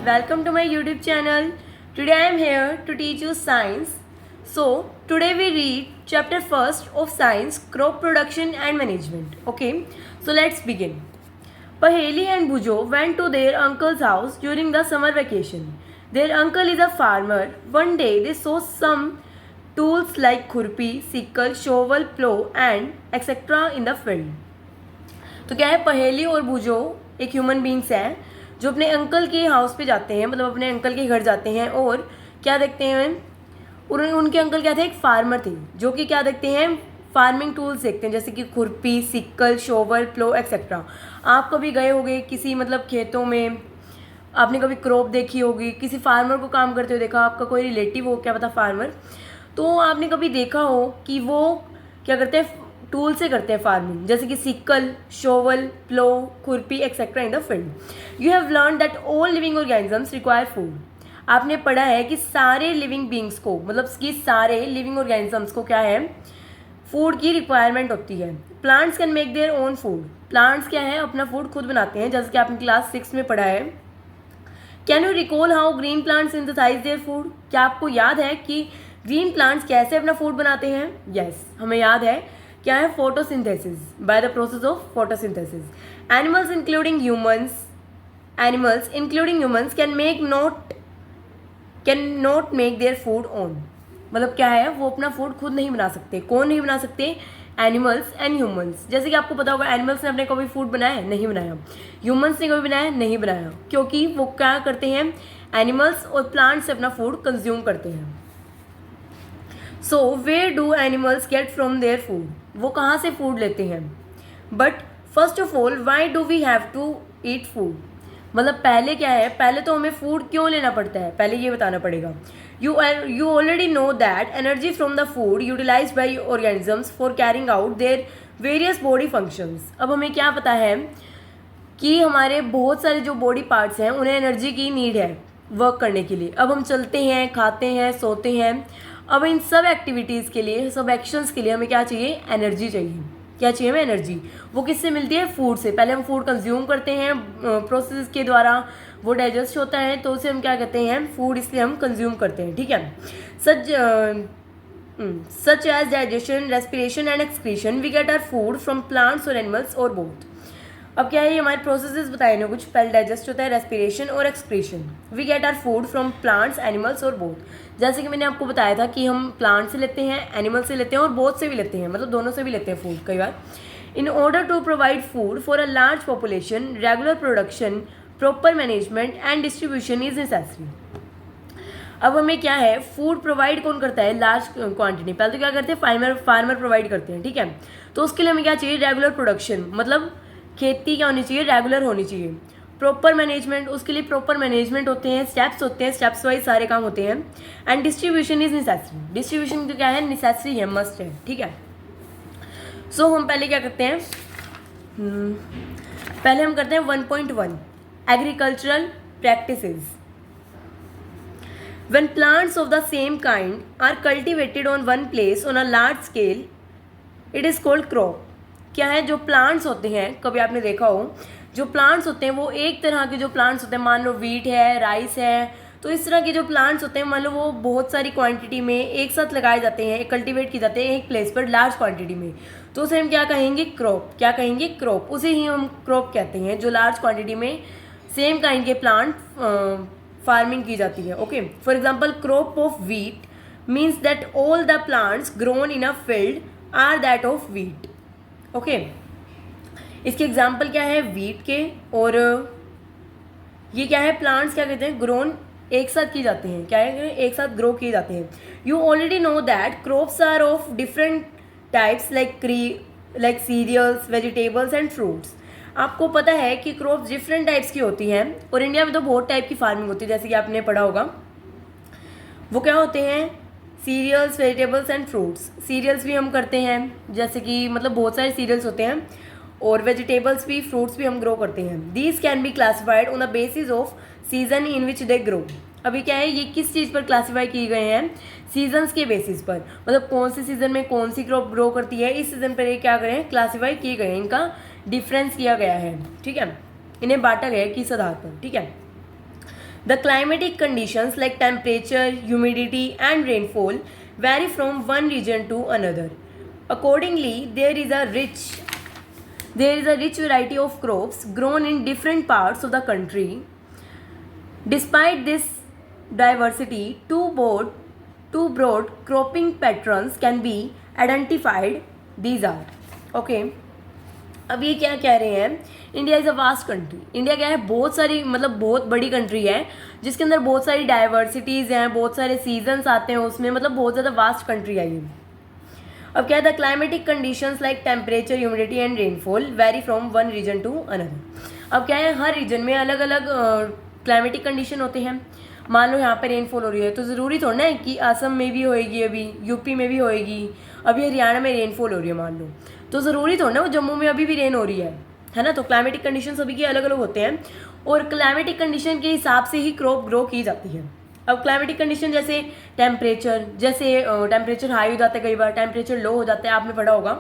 welcome to my YouTube channel. Today I am here to teach you science. So today we read chapter first of science, crop production and management. Okay, so let's begin. Paheli and Bujo went to their uncle's house during the summer vacation. Their uncle is a farmer. One day they saw some tools like khurpi, sickle, shovel, plow and etc. in the field. तो क्या है, पहेली और बुजो एक human beings हैं जो अपने uncle के हाउस पे जाते हैं, मतलब अपने अंकल के घर जाते हैं और क्या देखते हैं, उनके अंकल क्या थे, एक फार्मर थे जो कि क्या देखते हैं, फार्मिंग टूल्स देखते हैं जैसे कि खुरपी, सिक्कल, शोवर, प्लो एक्सेट्रा. आप कभी गए होंगे किसी मतलब खेतों में, आपने कभी क्रॉप देखी होगी, किसी फार्मर को काम करते हुए देखा, आपका कोई रिलेटिव हो क्या पता फार्मर, तो आपने कभी देखा हो कि वो क्या करते हैं, टूल से करते हैं फार्मिंग, जैसे कि सिक्कल, शोवल, प्लो, खुरपी etcetera in the field. You have learn that all living organisms require food. आपने पढ़ा है कि सारे लिविंग बींग्स को, मतलब कि सारे लिविंग ऑर्गेनिजम्स को क्या है, फूड की रिक्वायरमेंट होती है. Plants can make their own food. Plants क्या है, अपना फूड खुद बनाते हैं, जैसे कि आपने क्लास 6 में पढ़ा है. Can you recall how green plants synthesise their food. क्या आपको याद है कि ग्रीन प्लांट्स कैसे अपना फूड बनाते हैं? यस, हमें याद है. क्या है, photosynthesis, by the process of photosynthesis. Animals including humans can not make their food own. मतलब क्या है, वो अपना फूड खुद नहीं बना सकते. कौन नहीं बना सकते? Animals and humans. जैसे कि आपको पता होगा, एनिमल्स ने अपने कभी फूड बनाया है? नहीं बनाया. ह्यूमंस ने कभी बनाया? नहीं बनाया. क्योंकि वो क्या करते हैं, एनिमल्स और प्लांट्स से अपना फूड कंज्यूम करते हैं. So where do animals get from their food. वो कहाँ से फूड लेते हैं? But first of all, why do we have to eat food. मतलब पहले क्या है, पहले तो हमें फूड क्यों लेना पड़ता है, पहले ये बताना पड़ेगा. You already know that energy from the food utilised by organisms for carrying out their various body functions. अब हमें क्या पता है कि हमारे बहुत सारे जो बॉडी पार्ट्स हैं उन्हें एनर्जी की नीड है वर्क करने के लिए. अब हम चलते हैं, खाते हैं, सोते हैं. अब इन सब एक्टिविटीज़ के लिए, सब एक्शंस के लिए हमें क्या चाहिए, एनर्जी चाहिए. क्या चाहिए हमें? एनर्जी. वो किससे मिलती है? फूड से. पहले हम फूड कंज्यूम करते हैं, प्रोसेस के द्वारा वो डाइजेस्ट होता है, तो उसे हम क्या कहते हैं, फूड. इसलिए हम कंज्यूम करते हैं. ठीक है. Such as digestion, respiration and excretion we get our food from plants और एनिमल्स और बोथ. अब क्या है, ये हमारे प्रोसेसेस बताए हैं कुछ. पहले डाइजेस्ट होता है, रेस्पिरेशन और excretion. We get our food from plants, animals और बोथ. जैसे कि मैंने आपको बताया था कि हम प्लांट से लेते हैं, एनिमल से लेते हैं और बोथ से भी लेते हैं, मतलब दोनों से भी लेते हैं फूड कई बार. In order to provide food for a large population, regular production, proper management and distribution is necessary. अब हमें क्या है, फूड प्रोवाइड कौन करता है? Large quantity. पहले तो क्या करते हैं, फार्मर प्रोवाइड करते हैं. ठीक है. तो उसके लिए हमें क्या चाहिए, रेगुलर प्रोडक्शन, मतलब खेती क्या होनी चाहिए, रेगुलर होनी चाहिए. प्रॉपर मैनेजमेंट, उसके लिए प्रॉपर मैनेजमेंट होते हैं, स्टेप्स होते हैं, स्टेप्स वाइज सारे काम होते हैं. And distribution is necessary. Distribution तो क्या है, नेसेसरी है, मस्ट है. ठीक है. सो हम पहले क्या करते हैं, पहले हम करते हैं 1.1 agricultural practices. When plants of the same kind are cultivated on one place on a large scale, it is called crop. क्या है, जो प्लांट्स होते हैं, कभी आपने देखा हो, जो प्लांट्स होते हैं वो एक तरह के जो प्लांट्स होते हैं, मान लो वीट है, राइस है, तो इस तरह के जो प्लांट्स होते हैं, मान लो वो बहुत सारी क्वांटिटी में एक साथ लगाए जाते हैं, कल्टीवेट किए जाते हैं एक प्लेस पर लार्ज क्वांटिटी में, तो उसे हम क्या कहेंगे, क्रॉप. क्या कहेंगे, क्रॉप. उसे ही हम क्रॉप कहते हैं, जो लार्ज क्वांटिटी में सेम काइंड के प्लांट फार्मिंग की जाती है. Okay. For example, crop of wheat means that all the plants grown in a field are that of wheat. Okay. इसके एग्जाम्पल क्या है, वीट के. और ये क्या है, प्लांट्स क्या कहते हैं, ग्रोन एक साथ किए जाते हैं. क्या है, एक साथ ग्रो किए जाते हैं. You already know that crops are of different types like cereals, vegetables and fruits. आपको पता है कि क्रॉप्स डिफरेंट टाइप्स की होती हैं और इंडिया में तो बहुत टाइप की फार्मिंग होती है, जैसे कि आपने पढ़ा होगा. वो क्या होते हैं, cereals, vegetables and fruits. Cereals भी हम करते हैं, जैसे कि मतलब बहुत सारे सीरियल्स होते हैं, और वेजिटेबल्स भी, फ्रूट्स भी हम ग्रो करते हैं. These can be classified on the basis off season in which they grow. अभी क्या है, ये किस चीज़ पर क्लासीफाई किए गए हैं, सीजन्स के बेसिस पर, मतलब कौन से सीजन में कौन सी क्रॉप ग्रो करती है, इस सीजन पर ये क्या करें, क्लासीफाई किए गए हैं, इनका डिफरेंस किया गया है. ठीक है. इन्हें बांटा गया है किस आधार पर. ठीक है. The climatic conditions like temperature, humidity and rainfall vary from one region to another. Accordingly, there is a rich variety of crops grown in different parts of the country. Despite this diversity, two broad cropping patterns can be identified. These are okay. अब ये क्या कह रहे हैं, India is a vast country. India क्या है, बहुत सारी मतलब बहुत बड़ी कंट्री है जिसके अंदर बहुत सारी डाइवर्सिटीज़ हैं, बहुत सारे सीजन्स आते हैं उसमें, मतलब बहुत ज़्यादा वास्ट कंट्री है ये. अब क्या है, the climatic conditions like temperature, humidity and rainfall vary from one region to another. अब क्या है, हर रीजन में अलग अलग क्लाइमेटिक कंडीशन होते हैं. मान लो यहाँ पे रेनफॉल हो रही है तो ज़रूरी थोड़ा ना है कि असम में भी होएगी, अभी यूपी में भी होएगी, अभी हरियाणा में रेनफॉल हो रही है मान लो, तो ज़रूरी थोड़ा ना वो जम्मू में अभी भी रेन हो रही है ना. तो क्लाइमेटिक कंडीशन सभी की अलग अलग होते हैं और क्लाइमेटिक कंडीशन के हिसाब से ही क्रॉप ग्रो की जाती है. अब क्लाइमेटिक कंडीशन जैसे टेम्परेचर हाई हो जाता है, कई बार टेम्परेचर लो हो जाता है, आपने पढ़ा होगा.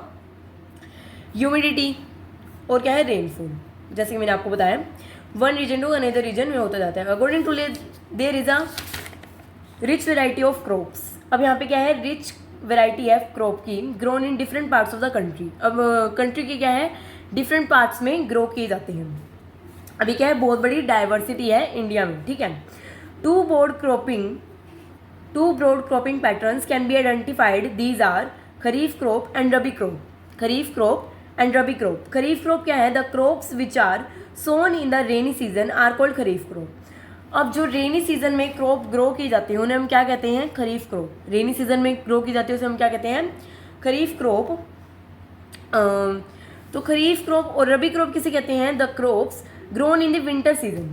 ह्यूमिडिटी और क्या है, रेनफॉल, जैसे कि मैंने आपको बताया one region to another region में होता जाता है. According to there is a rich variety of crops. अब यहाँ पे क्या है, रिच वेराइटी है क्रॉप की, grown in different parts of the country. अब कंट्री की क्या है, डिफरेंट पार्ट्स में ग्रो किए जाते हैं. अभी क्या है, बहुत बड़ी डाइवर्सिटी है इंडिया में, ठीक है. Two broad cropping patterns can be identified. These are kharif crop and rabi crop. Kharif crop क्या है, the crops which are sown in the rainy season are called kharif crop. अब जो रेनी सीजन में क्रॉप ग्रो की जाती है उन्हें हम क्या कहते हैं, खरीफ क्रॉप. रेनी सीजन में ग्रो की जाती है उसे हम क्या कहते हैं, खरीफ क्रॉप. तो खरीफ क्रॉप और रबी क्रॉप किसे कहते हैं, the crops grown in the winter season,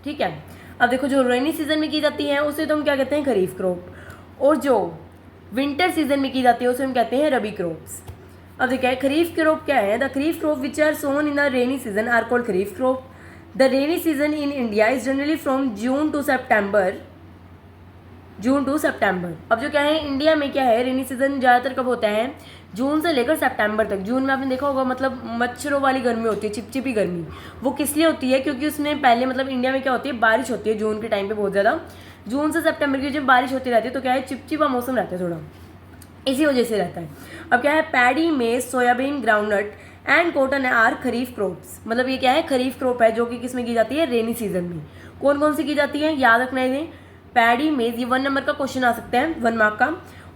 ठीक है. अब देखो, जो रेनी सीजन में की जाती है उसे तो हम क्या कहते हैं, खरीफ क्रॉप, और जो विंटर सीजन में की जाती है उसे हम कहते हैं रबी क्रॉप्स. अब देखिए, खरीफ क्रॉप क्या है, the kharif crop which are sown in the rainy season are called kharif crop. The rainy season in India is generally from June to September. अब जो क्या है, इंडिया में क्या है, रेनी सीजन ज़्यादातर कब होता है, जून से लेकर सितंबर तक. जून में आपने देखा होगा, मतलब मच्छरों वाली गर्मी होती है, चिपचिपी गर्मी. वो किस लिए होती है, क्योंकि उसमें पहले मतलब इंडिया में क्या होती है, बारिश होती है जून के टाइम पे बहुत ज़्यादा. जून से सितंबर की जब बारिश होती रहती है तो क्या है, चिपचिपा मौसम रहता है थोड़ा, इसी वजह से रहता है. अब क्या है, paddy, maize, soybean, groundnut and cotton are kharif crops. मतलब ये क्या है, खरीफ क्रॉप है जो कि किस में की जाती है, रेनी सीजन में. कौन कौन सी की जाती है, याद रखना है. पैडी, मेज, ये 1 नंबर का क्वेश्चन आ सकता है, 1 मार्क का,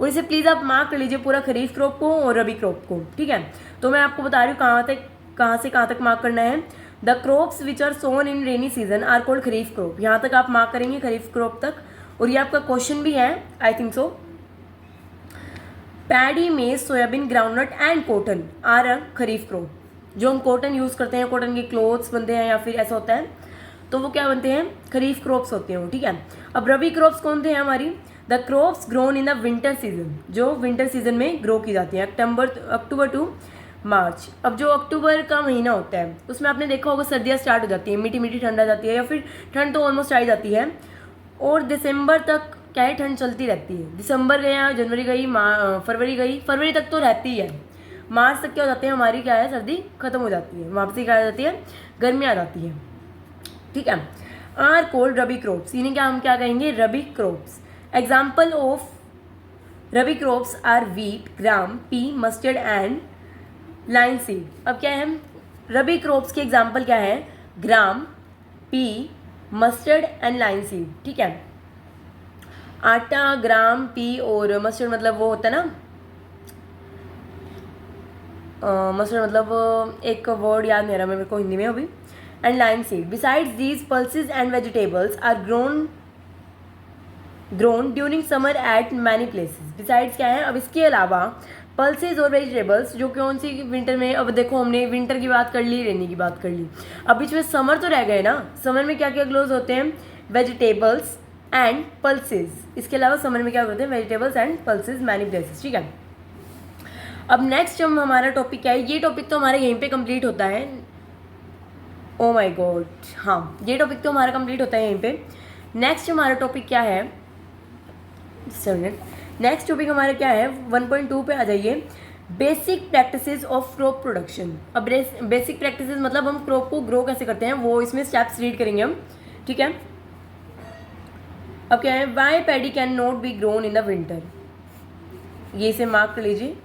और इसे प्लीज़ आप मार्क कर लीजिए पूरा, खरीफ क्रॉप को और रबी क्रॉप को, ठीक है. तो मैं आपको बता रही हूँ कहाँ से कहाँ तक मार्क करना है. The crops which are sown in rainy season are called kharif crop. यहाँ तक आप मार्क करेंगे खरीफ क्रॉप तक, और ये आपका क्वेश्चन भी है, I think so. Paddy, maize, soybean, groundnut and cotton are a kharif crop. जो हम कॉटन यूज़ करते हैं, कॉटन के क्लोथ्स बनते हैं या फिर ऐसा होता है, तो वो क्या बनते हैं, खरीफ क्रॉप्स होते हैं वो, ठीक है. अब रबी क्रॉप्स कौन थे हमारी, the crops grown in the winter season, जो विंटर सीजन में ग्रो की जाती है, अक्टूबर टू मार्च. अब जो अक्टूबर का महीना होता है उसमें आपने देखा होगा सर्दियाँ स्टार्ट हो जाती है, मीठी मीठी ठंड आ जाती है, या फिर ठंड तो ऑलमोस्ट आ ही जाती है, और दिसंबर तक क्या है, ठंड चलती रहती है. दिसंबर गया, जनवरी गई, फरवरी तक तो रहती है. मार्च तक क्या हो जाती है, हमारी क्या है, सर्दी खत्म हो जाती है, वापसी क्या आ जाती है, गर्मी आ जाती है, ठीक है. आर कोल्ड रबी क्रॉप्स, इन्हें क्या हम क्या कहेंगे, rabi crops. Example of rabi crops are wheat, gram, pea, mustard and linseed. अब क्या है, रबी क्रॉप्स की एग्जाम्पल क्या है, gram, pea, mustard and linseed, ठीक है. आटा, ग्राम, पी और मस्टर्ड मतलब वो होता है ना, मस्टर्ड मतलब एक वर्ड याद नहीं आ रहा मेरे को हिंदी में अभी. And linseed. Besides these pulses and vegetables are grown during summer at many places. Besides क्या है, अब इसके अलावा पल्सेस और वेजिटेबल्स जो कौन सी विंटर में, अब देखो हमने विंटर की बात कर ली, रेनी की बात कर ली, अब बीच में समर तो रह गए ना. समर में क्या क्या ग्रोज होते हैं, वेजिटेबल्स एंड पल्सेस. इसके अलावा समर में क्या होते हैं, vegetables and pulses many places, ठीक है. अब नेक्स्ट हम हमारा टॉपिक क्या है, ये टॉपिक तो हमारे यहीं पे कंप्लीट होता है. ओ माय गॉड, हाँ ये टॉपिक तो हमारा कंप्लीट होता है यहीं पे. नेक्स्ट हमारा टॉपिक क्या है, नेक्स्ट टॉपिक हमारा क्या है, 1.2 पे आ जाइए. Basic practices of crop production. अब बेसिक प्रैक्टिसेस मतलब हम क्रॉप को ग्रो कैसे करते हैं वो इसमें स्टेप्स रीड करेंगे हम, ठीक है. अब क्या है, why paddy can not be grown in the winter, ये इसे मार्क कर लीजिए।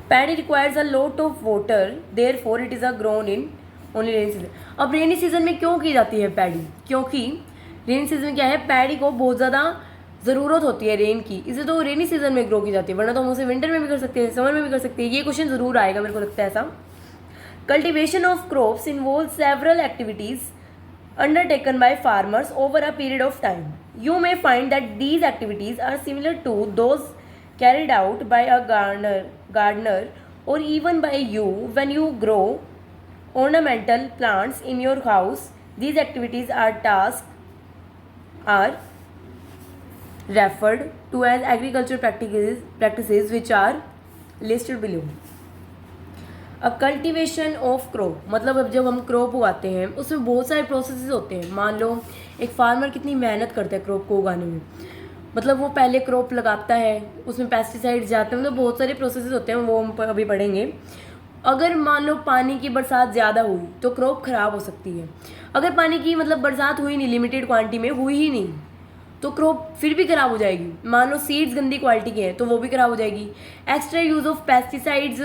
Paddy requires a lot of water, therefore it is a grown in only rainy season. अब रेनी सीजन में क्यों की जाती है पैडी, क्योंकि रेनी सीजन में क्या है, पैडी को बहुत ज़्यादा ज़रूरत होती है रेन की, इसे तो रेनी सीजन में ग्रो की जाती है, वरना तो हम उसे विंटर में भी कर सकते हैं, समर में भी कर सकते हैं। ये क्वेश्चन ज़रूर आएगा, मेरे को लगता है ऐसा। Cultivation of crops involve several activities undertaken by farmers over a period of time. You may find that these activities are similar to those carried out by a gardener or even by you when you grow ornamental plants in your house. These activities are referred to as agricultural practices which are listed below. अब cultivation of crop मतलब अब जब हम crop उगाते हैं उसमें बहुत सारे प्रोसेसेस होते हैं। मान लो एक फार्मर कितनी मेहनत करता है क्रॉप को उगाने में, मतलब वो पहले क्रॉप लगाता है, उसमें पेस्टिसाइड्स जाते हैं, मतलब बहुत सारे प्रोसेसेस होते हैं, वो हम अभी पढ़ेंगे। अगर मान लो पानी की बरसात ज़्यादा हुई तो क्रॉप ख़राब हो सकती है। अगर पानी की मतलब बरसात हुई नहीं, लिमिटेड क्वांटिटी में हुई ही नहीं, तो क्रॉप फिर भी ख़राब हो जाएगी। मान लो सीड्स गंदी क्वालिटी की हैं तो वो भी ख़राब हो जाएगी। एक्स्ट्रा यूज़ ऑफ पेस्टिसाइड्स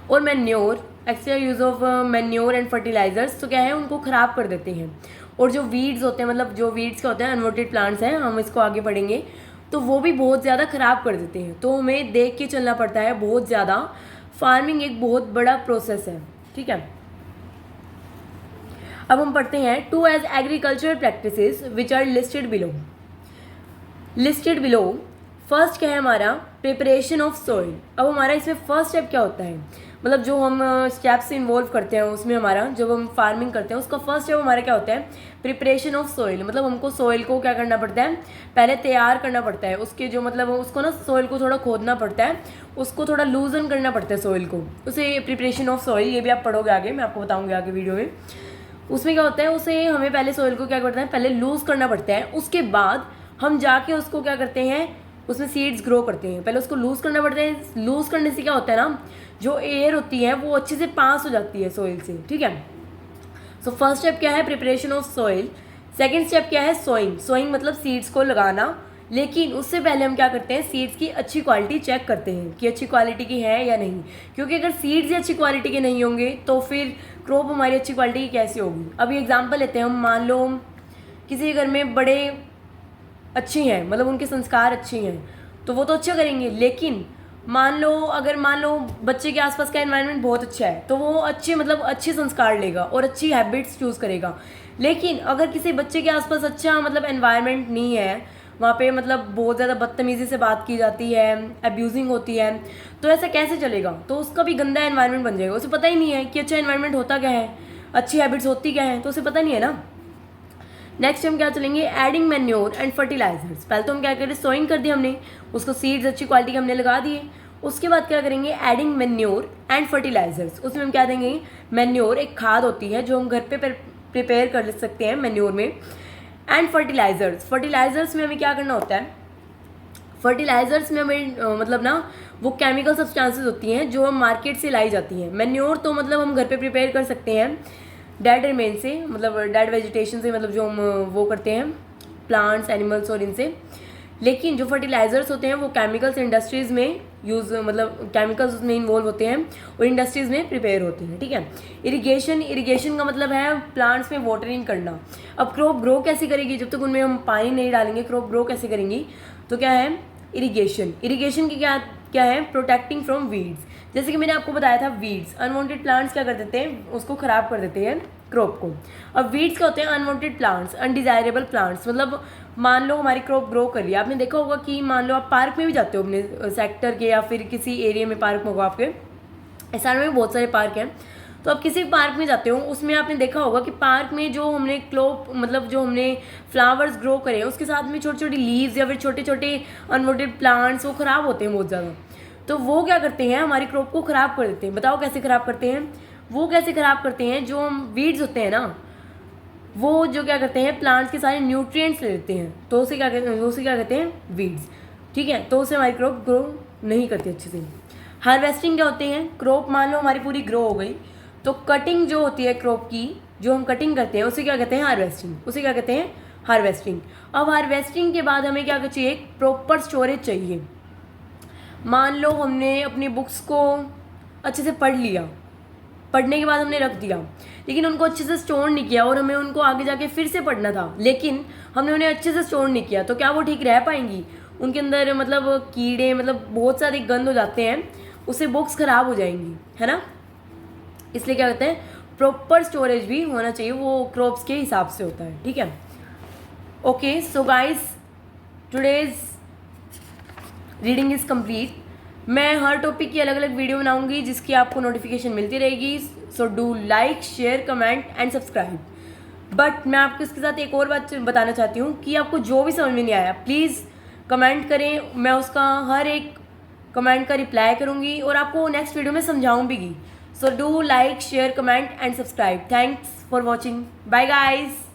और manure, extra use of manure and fertilisers तो क्या है, उनको ख़राब कर देते हैं। और जो वीड्स होते हैं, मतलब जो वीड्स का होता है, अनवांटेड प्लांट्स हैं, हम इसको आगे पढ़ेंगे, तो वो भी बहुत ज़्यादा ख़राब कर देते हैं। तो हमें देख के चलना पड़ता है बहुत ज़्यादा। फार्मिंग एक बहुत बड़ा प्रोसेस है, ठीक है। अब हम पढ़ते हैं two as agricultural practices which are listed below. First क्या है हमारा, प्रिपरेशन ऑफ सॉइल। अब हमारा इसमें फर्स्ट स्टेप क्या होता है, मतलब जो हम स्टेप्स इन्वॉल्व करते हैं उसमें हमारा, जब हम फार्मिंग करते हैं उसका फर्स्ट स्टेप हमारा क्या होता है, प्रिपरेशन ऑफ सॉइल। मतलब हमको सॉइल को क्या करना पड़ता है, पहले तैयार करना पड़ता है। उसके जो मतलब उसको ना सॉइल को थोड़ा खोदना पड़ता है, उसको थोड़ा लूजन करना पड़ता है सॉइल को, उसे प्रिपरेशन ऑफ सॉइल, ये भी आप पढ़ोगे आगे, मैं आपको बताऊँगी आगे वीडियो में। उसमें क्या होता है, उसे हमें पहले सॉइल को क्या करना है, पहले लूज़ करना पड़ता है। उसके बाद हम जाके उसको क्या करते हैं, उसमें सीड्स ग्रो करते हैं। पहले उसको लूज़ करना पड़ता है। लूज़ करने से क्या होता है ना, जो एयर होती है वो अच्छे से पास हो जाती है सॉइल से, ठीक है। सो फर्स्ट स्टेप क्या है, preparation of soil. Second step क्या है, सोइंग। सोइंग मतलब सीड्स को लगाना। लेकिन उससे पहले हम क्या करते हैं, सीड्स की अच्छी क्वालिटी चेक करते हैं कि अच्छी क्वालिटी की है या नहीं, क्योंकि अगर सीड्स ही अच्छी क्वालिटी के नहीं होंगे तो फिर क्रॉप हमारी अच्छी क्वालिटी की कैसे होगी। अभी एग्जांपल लेते हैं हम, मान लो किसी घर में बड़े अच्छे हैं, मतलब उनके संस्कार अच्छे हैं तो वो तो अच्छा करेंगे। लेकिन मान लो बच्चे के आसपास का एनवायरनमेंट बहुत अच्छा है तो वो अच्छे संस्कार लेगा और अच्छी हैबिट्स चूज़ करेगा। लेकिन अगर किसी बच्चे के आसपास अच्छा एनवायरनमेंट नहीं है, वहाँ पे बहुत ज़्यादा बदतमीज़ी से बात की जाती है, अब्यूजिंग होती है, तो ऐसा कैसे चलेगा। तो उसका भी गंदा एनवायरनमेंट बन जाएगा। उसे पता ही नहीं है कि अच्छा एनवायरनमेंट होता क्या है, अच्छी हैबिट्स होती क्या है, तो उसे पता नहीं है ना। नेक्स्ट हम क्या चलेंगे, एडिंग मैन्योर एंड फर्टिलाइजर्स। पहले तो हम क्या करें, सोइंग कर दी हमने, उसको सीड्स अच्छी क्वालिटी के हमने लगा दिए। उसके बाद क्या करेंगे, एडिंग मैन्योर एंड फर्टिलाइजर्स। उसमें हम क्या देंगे, मैन्योर एक खाद होती है जो हम घर पे प्रिपेयर कर सकते हैं मैन्योर में। एंड फर्टिलाइजर्स में हमें क्या करना होता है, फर्टिलाइजर्स में हमें वो केमिकल सब्सटेंसेस होती हैं जो हम मार्केट से लाई जाती हैं। मैन्योर तो हम घर पे प्रिपेयर कर सकते हैं डेड रिमेन से, डेड वेजिटेशन से, जो हम वो करते हैं प्लांट्स, एनिमल्स और इनसे। लेकिन जो फर्टिलाइजर्स होते हैं वो केमिकल्स इंडस्ट्रीज़ में केमिकल्स उसमें इन्वॉल्व होते हैं और इंडस्ट्रीज़ में प्रिपेयर होते हैं, ठीक है। इरिगेशन का मतलब है प्लांट्स में वाटरिंग करना। अब क्रॉप ग्रो कैसे करेगी, जब तक उनमें हम पानी नहीं डालेंगे क्रॉप ग्रो कैसे करेंगी। तो क्या है, इरिगेशन की क्या है, प्रोटेक्टिंग फ्रॉम वीड्स। जैसे कि मैंने आपको बताया था, वीड्स अनवांटेड प्लांट्स क्या कर देते हैं, उसको ख़राब कर देते हैं क्रॉप को। अब वीड्स क्या होते हैं, अनवांटेड प्लांट्स, अनडिजायरेबल प्लांट्स। मान लो हमारी क्रॉप ग्रो कर रही है, आपने देखा होगा कि मान लो आप पार्क में भी जाते हो अपने सेक्टर के या फिर किसी एरिया में पार्क होगा आपके, एसआर में बहुत सारे पार्क हैं, तो आप किसी पार्क में जाते हो, उसमें आपने देखा होगा कि पार्क में जो हमने जो हमने फ्लावर्स ग्रो करे हैं उसके साथ में छोटी छोटी लीव्स या फिर छोटे छोटे अनवांटेड प्लांट्स वो ख़राब होते हैं बहुत ज़्यादा। तो वो क्या करते हैं, हमारी क्रॉप को ख़राब कर देते हैं। बताओ कैसे ख़राब करते हैं, वो कैसे ख़राब करते हैं, जो हम वीड्स होते हैं ना, वो जो क्या करते हैं, प्लांट्स के सारे न्यूट्रिएंट्स ले लेते हैं, तो उसे क्या कहते हैं वीड्स, ठीक है। तो उससे हमारी क्रॉप ग्रो नहीं करती अच्छे से। हार्वेस्टिंग क्या होते हैं, क्रॉप मान लो हमारी पूरी ग्रो हो गई तो कटिंग जो होती है क्रॉप की, जो हम कटिंग करते हैं उसे क्या कहते हैं, हार्वेस्टिंग। उसे क्या कहते हैं, हार्वेस्टिंग। अब हार्वेस्टिंग के बाद हमें क्या चाहिए, एक प्रॉपर स्टोरेज चाहिए। मान लो हमने अपनी बुक्स को अच्छे से पढ़ लिया, पढ़ने के बाद हमने रख दिया, लेकिन उनको अच्छे से स्टोर नहीं किया और हमें उनको आगे जाके फिर से पढ़ना था, लेकिन हमने उन्हें अच्छे से स्टोर नहीं किया, तो क्या वो ठीक रह पाएंगी? उनके अंदर मतलब कीड़े, मतलब बहुत सारे गंद हो जाते हैं, उससे बुक्स खराब हो जाएंगी, है ना। इसलिए क्या कहते हैं, प्रॉपर स्टोरेज भी होना चाहिए, वो क्रॉप्स के हिसाब से होता है, ठीक है। Okay, so guys, today's reading is complete. मैं हर टॉपिक की अलग अलग वीडियो बनाऊंगी जिसकी आपको नोटिफिकेशन मिलती रहेगी। सो do like, share, comment and subscribe. But मैं आपको इसके साथ एक और बात बताना चाहती हूँ कि आपको जो भी समझ में नहीं आया प्लीज़ कमेंट करें, मैं उसका हर एक कमेंट का रिप्लाई करूँगी और आपको नेक्स्ट वीडियो में समझाऊँगी। So do like, share, comment and subscribe. Thanks for watching. Bye guys.